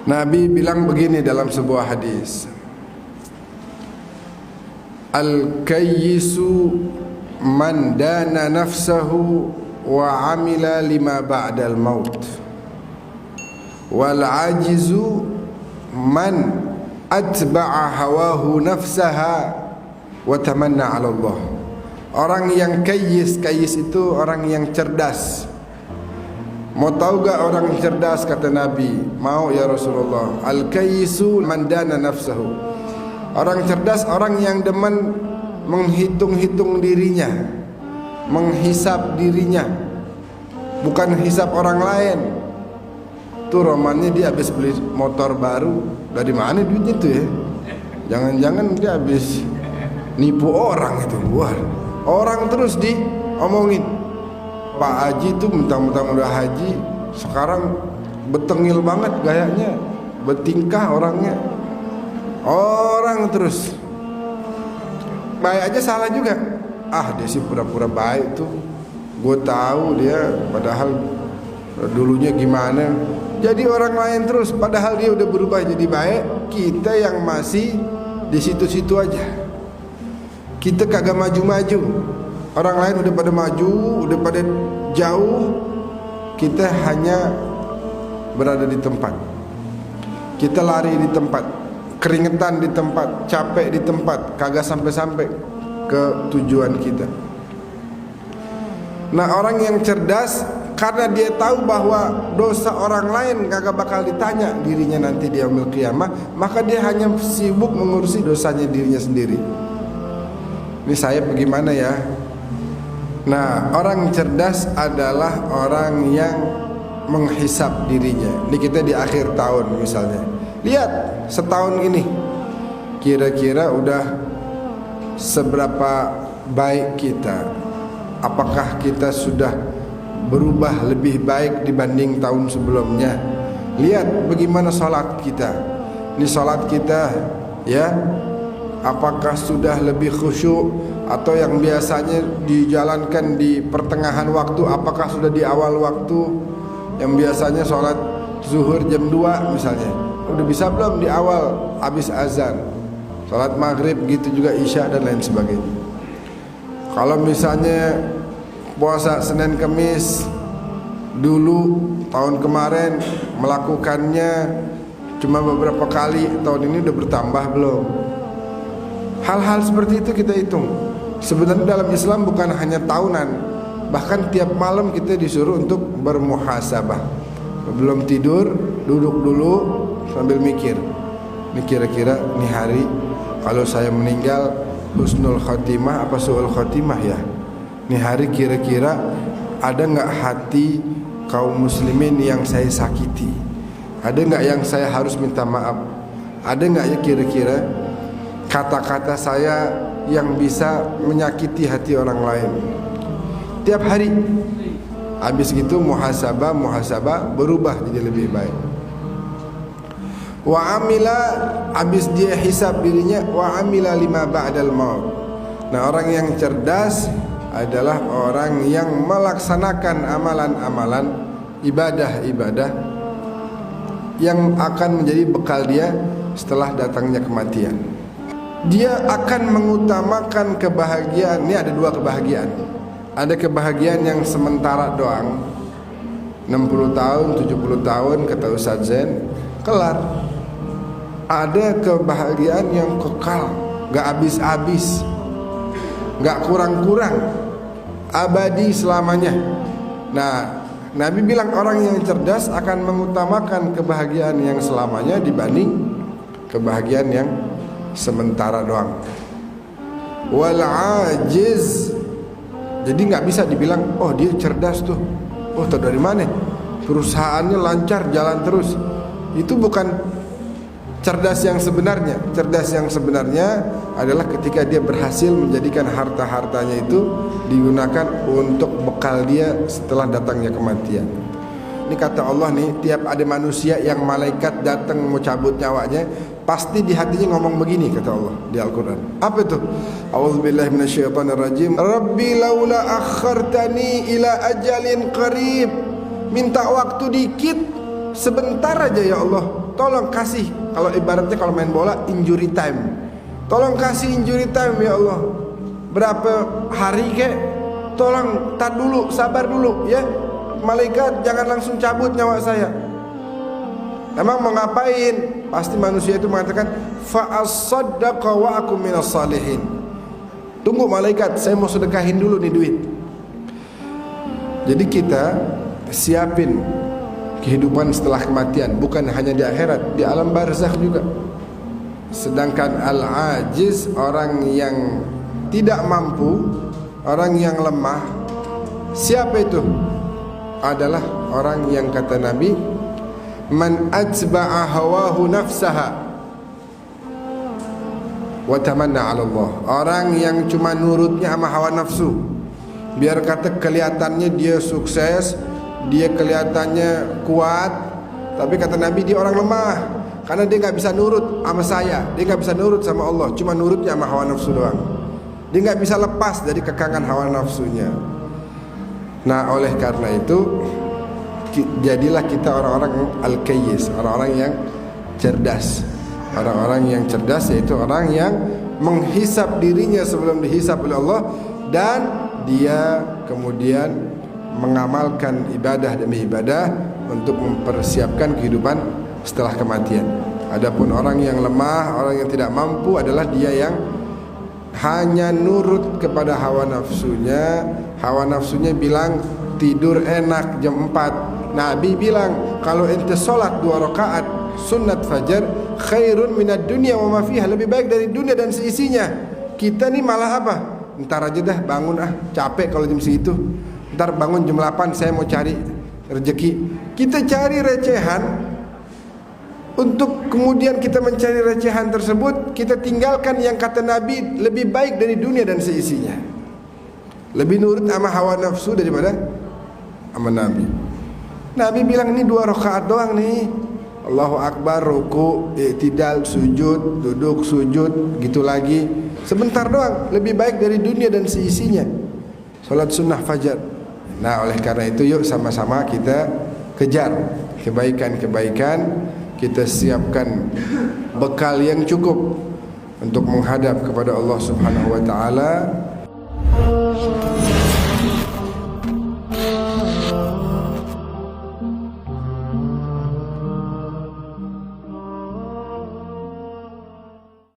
Nabi bilang begini dalam sebuah hadis, Al-kayyisu man dana nafsahu wa amila lima ba'dal maut, wal ajizu man atba'a hawahu nafsaha wa tamanna 'ala Allah. Orang yang kayyis itu orang yang cerdas. Mau tahu gak orang yang cerdas? Kata Nabi. Mau ya Rasulullah. Al-kayyisu man dana nafsahu. Orang cerdas orang yang demen menghitung-hitung dirinya, menghisap dirinya, bukan hisap orang lain. Tuh romannya dia habis beli motor baru. Dari mana duitnya tuh ya? Jangan-jangan dia habis nipu orang itu. Wah, orang terus diomongin. Pak Haji tuh mentang-mentang udah haji, sekarang betengil banget gayanya, bertingkah orangnya. Orang terus baik aja salah juga. Ah, dia sih pura-pura baik tuh. Gue tahu dia padahal dulunya gimana. Jadi orang lain terus padahal dia udah berubah jadi baik. Kita yang masih di situ-situ aja. Kita kagak maju-maju. Orang lain udah pada maju, udah pada jauh. Kita hanya berada di tempat. Kita lari di tempat, keringetan di tempat, capek di tempat, kagak sampai-sampai ke tujuan kita. Nah, orang yang cerdas karena dia tahu bahwa dosa orang lain kagak bakal ditanya dirinya nanti di yaumil qiyamah, maka dia hanya sibuk mengurusi dosanya dirinya sendiri. Ini saya bagaimana ya? Nah, orang cerdas adalah orang yang menghisap dirinya. Ini kita di akhir tahun misalnya. Lihat setahun ini kira-kira udah seberapa baik kita. Apakah kita sudah berubah lebih baik dibanding tahun sebelumnya? Lihat bagaimana sholat kita. Ini sholat kita ya, apakah sudah lebih khusyuk, atau yang biasanya dijalankan di pertengahan waktu, apakah sudah di awal waktu? Yang biasanya sholat zuhur jam 2 misalnya, udah bisa belum di awal habis azan? Sholat maghrib gitu juga, isya dan lain sebagainya. Kalau misalnya puasa Senin Kemis dulu tahun kemarin melakukannya cuma beberapa kali, tahun ini udah bertambah belum? Hal-hal seperti itu kita hitung. Sebenarnya dalam Islam bukan hanya tahunan, bahkan tiap malam kita disuruh untuk bermuhasabah. Belum tidur, duduk dulu sambil mikir. Ini kira-kira nih hari kalau saya meninggal husnul khotimah apa su'ul khotimah ya? Nih hari kira-kira ada nggak hati kaum muslimin yang saya sakiti? Ada nggak yang saya harus minta maaf? Ada nggak ya kira-kira kata-kata saya yang bisa menyakiti hati orang lain? Tiap hari habis gitu muhasabah berubah jadi lebih baik. Wa amila, habis dia hisab dirinya, wa amila lima ba'dal maut. Nah, orang yang cerdas adalah orang yang melaksanakan amalan-amalan ibadah-ibadah yang akan menjadi bekal dia setelah datangnya kematian. Dia akan mengutamakan kebahagiaan. Ini ada dua kebahagiaan. Ada kebahagiaan yang sementara doang, 60 tahun, 70 tahun kata Ustaz Zain, kelar. Ada kebahagiaan yang kekal, gak habis-habis, gak kurang-kurang, abadi selamanya. Nah, Nabi bilang orang yang cerdas akan mengutamakan kebahagiaan yang selamanya dibanding kebahagiaan yang sementara doang. Wal ajiz, jadi nggak bisa dibilang oh dia cerdas tuh, oh tahu dari mana perusahaannya lancar jalan terus. Itu bukan cerdas yang sebenarnya. Cerdas yang sebenarnya adalah ketika dia berhasil menjadikan harta-hartanya itu digunakan untuk bekal dia setelah datangnya kematian. Ini kata Allah nih, tiap ada manusia yang malaikat datang mau cabut nyawanya, pasti di hatinya ngomong begini kata Allah di Al-Quran. Apa itu? A'udzubillahi minasyaitonirrajim. Rabbi laula akhartani ila ajalin qarib. Minta waktu dikit, sebentar aja ya Allah. tolong kasih, kalau ibaratnya kalau main bola injury time, tolong kasih injury time ya Allah, berapa hari kek, tolong tar dulu, sabar dulu ya malaikat, jangan langsung cabut nyawa saya. Emang mau ngapain? Pasti manusia itu mengatakan fa as-saddaqa wa akum minas salihin. Tunggu malaikat, saya mau sedekahin dulu nih duit. Jadi kita siapin kehidupan setelah kematian, bukan hanya di akhirat, di alam barzakh juga. Sedangkan al-ajiz, orang yang tidak mampu, orang yang lemah, siapa itu? Adalah orang yang kata Nabi, man ajba'a hawahu nafsaha wa tamanna 'ala Allah. Orang yang cuma nurutnya sama hawa nafsu, biar kata kelihatannya dia sukses, dia kelihatannya kuat, tapi kata Nabi dia orang lemah, karena dia nggak bisa nurut sama saya, dia nggak bisa nurut sama Allah, cuma nurutnya sama hawa nafsu doang. Dia nggak bisa lepas dari kekangan hawa nafsunya. Nah, oleh karena itu jadilah kita orang-orang al-kayyis, orang-orang yang cerdas. Orang-orang yang cerdas yaitu orang yang menghisap dirinya sebelum dihisap oleh Allah, dan dia kemudian mengamalkan ibadah demi ibadah untuk mempersiapkan kehidupan setelah kematian. Adapun orang yang lemah, orang yang tidak mampu adalah dia yang hanya nurut kepada hawa nafsunya. Hawa nafsunya bilang tidur enak jam 4. Nabi bilang kalau ente sholat 2 rakaat sunat fajar khairun minad dunya wa ma fiha, lebih baik dari dunia dan seisinya. Kita nih malah apa? Ntar aja dah bangun, capek kalau jam segitu. Ntar bangun jam 8 saya mau cari rezeki. Kita cari recehan, untuk kemudian kita mencari recehan tersebut kita tinggalkan yang kata Nabi lebih baik dari dunia dan seisinya. Lebih nurut sama hawa nafsu daripada sama Nabi. Nabi bilang ini 2 rakaat doang nih. Allahu Akbar, ruku, i'tidal, sujud, duduk, sujud, gitu lagi. Sebentar doang, lebih baik dari dunia dan seisinya. Salat sunnah fajar. Nah, oleh karena itu yuk sama-sama kita kejar kebaikan-kebaikan. Kita siapkan bekal yang cukup untuk menghadap kepada Allah Subhanahu wa taala.